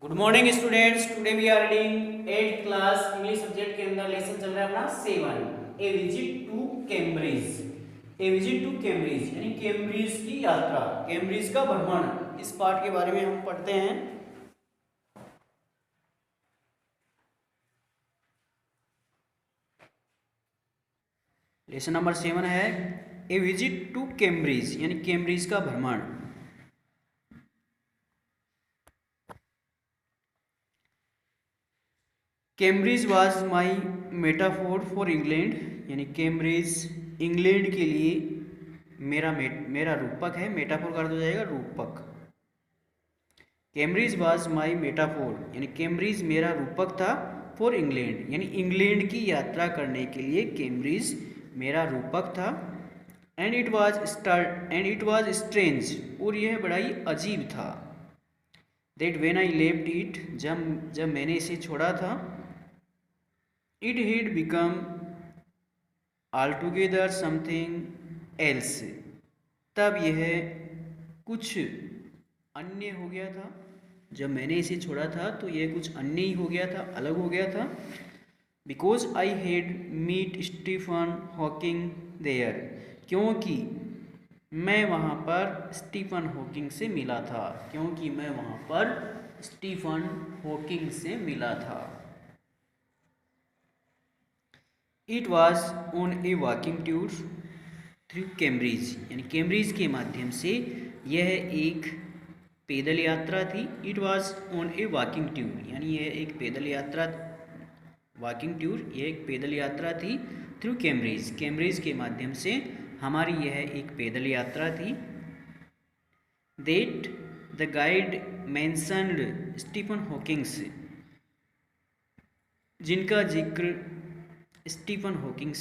Good morning students. Today we are reading 8th class English subject के अंदर lesson चल रहा है अपना 7 a visit to Cambridge. A visit to Cambridge यानी कैम्ब्रिज की यात्रा, कैम्ब्रिज का भ्रमण, इस पार्ट के बारे में हम पढ़ते हैं। लेसन नंबर 7 है ए विजिट टू कैम्ब्रिज यानी कैम्ब्रिज का भ्रमण। Cambridge was my metaphor for England यानी कैम्ब्रिज इंग्लैंड के लिए मेरा रूपक है। मेटाफोर कर दो जाएगा रूपक। कैम्ब्रिज वाज माई मेटाफोर यानी कैम्ब्रिज मेरा रूपक था फॉर इंग्लैंड यानी इंग्लैंड की यात्रा करने के लिए कैम्ब्रिज मेरा रूपक था। एंड इट वाज स्ट्रेंज और यह बड़ा ही अजीब था। That when I left it जब मैंने इसे छोड़ा था, it had become altogether something else तब यह कुछ अन्य हो गया था। जब मैंने इसे छोड़ा था तो यह कुछ अन्य ही हो गया था, अलग हो गया था। Because I had met Stephen Hawking there क्योंकि मैं वहाँ पर स्टीफन हॉकिंग से मिला था। क्योंकि मैं वहाँ पर स्टीफन हॉकिंग से मिला था। It was on A walking tour through Cambridge यानी कैम्ब्रिज के माध्यम से यह एक पैदल यात्रा थी। It was on A walking tour यानी यह एक पैदल यात्रा, वॉकिंग टूर यह एक पैदल यात्रा थी। थ्रू कैम्ब्रिज कैम्ब्रिज के माध्यम से हमारी यह एक पैदल यात्रा थी। That the guide mentioned Stephen Hawkings जिनका जिक्र स्टीफन हॉकिंग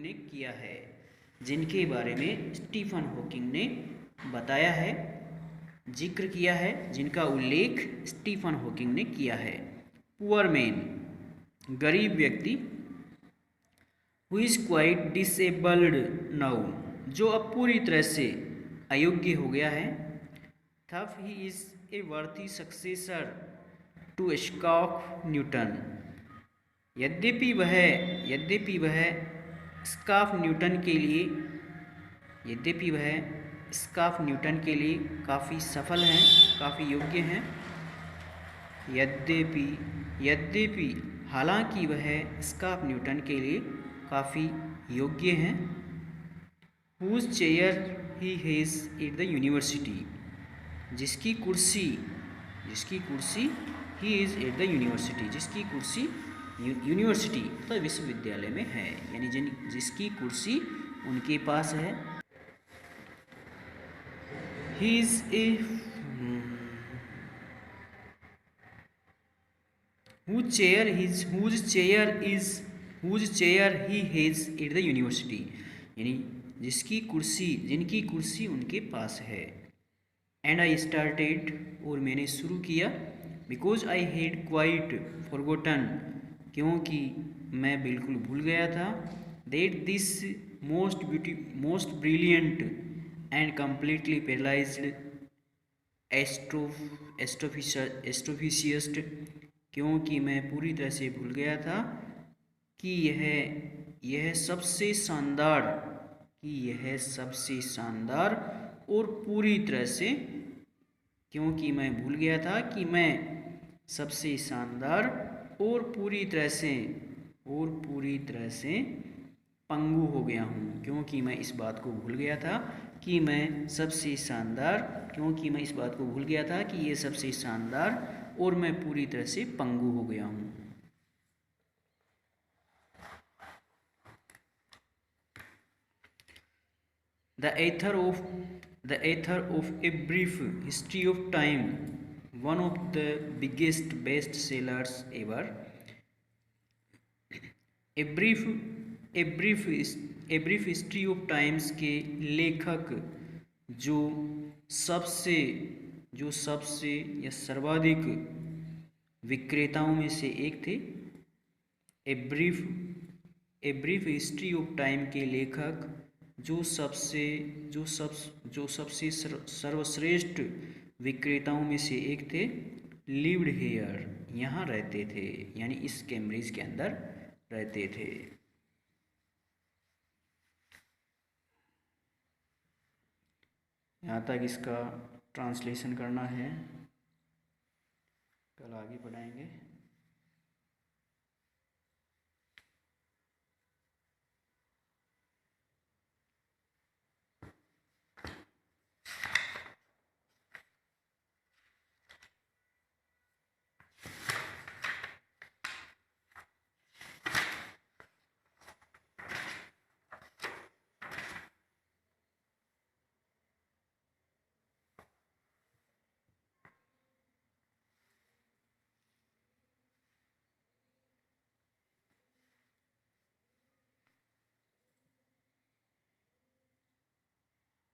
ने किया है, जिनके बारे में स्टीफन हॉकिंग ने बताया है, जिक्र किया है, जिनका उल्लेख स्टीफन हॉकिंग ने किया है। पुअर मैन गरीब व्यक्ति, who is quite disabled now जो अब पूरी तरह से अयोग्य हो गया है। Though he is a worthy successor to Scott Newton यद्यपि वह स्कॉट न्यूटन के लिए काफ़ी सफल हैं, काफ़ी योग्य हैं। यद्यपि हालांकि वह स्कॉट न्यूटन के लिए काफ़ी योग्य हैं। Whose chair he has at the university जिसकी कुर्सी ही इज़ एट द यूनिवर्सिटी जिसकी कुर्सी यूनिवर्सिटी मतलब विश्वविद्यालय में है यानी जिसकी कुर्सी उनके पास है। ही is A whose chair he has at the university यानी जिनकी कुर्सी उनके पास है। एंड आई स्टार्टेड और मैंने शुरू किया। Because I had quite forgotten क्योंकि मैं बिल्कुल भूल गया था। That this most brilliant and completely paralysed astrophysicist क्योंकि मैं पूरी तरह से भूल गया था कि यह सबसे शानदार और पूरी तरह से क्योंकि मैं भूल गया था कि मैं सबसे शानदार और पूरी तरह से पंगु हो गया हूँ। क्योंकि मैं इस बात को भूल गया था कि मैं सबसे शानदार क्योंकि मैं इस बात को भूल गया था कि ये सबसे शानदार और मैं पूरी तरह से पंगु हो गया हूँ। The author of A Brief History of Time, one of the biggest bestsellers ever. A brief history of times के लेखक जो सबसे या सर्वाधिक विक्रेताओं में से एक थे। A brief history of time के लेखक जो सबसे सर्वश्रेष्ठ विक्रेताओं में से एक थे लिव्ड हेयर, यहाँ रहते थे, यानी इस कैम्ब्रिज के अंदर रहते थे। यहाँ तक इसका ट्रांसलेशन करना है, कल आगे बढ़ाएंगे।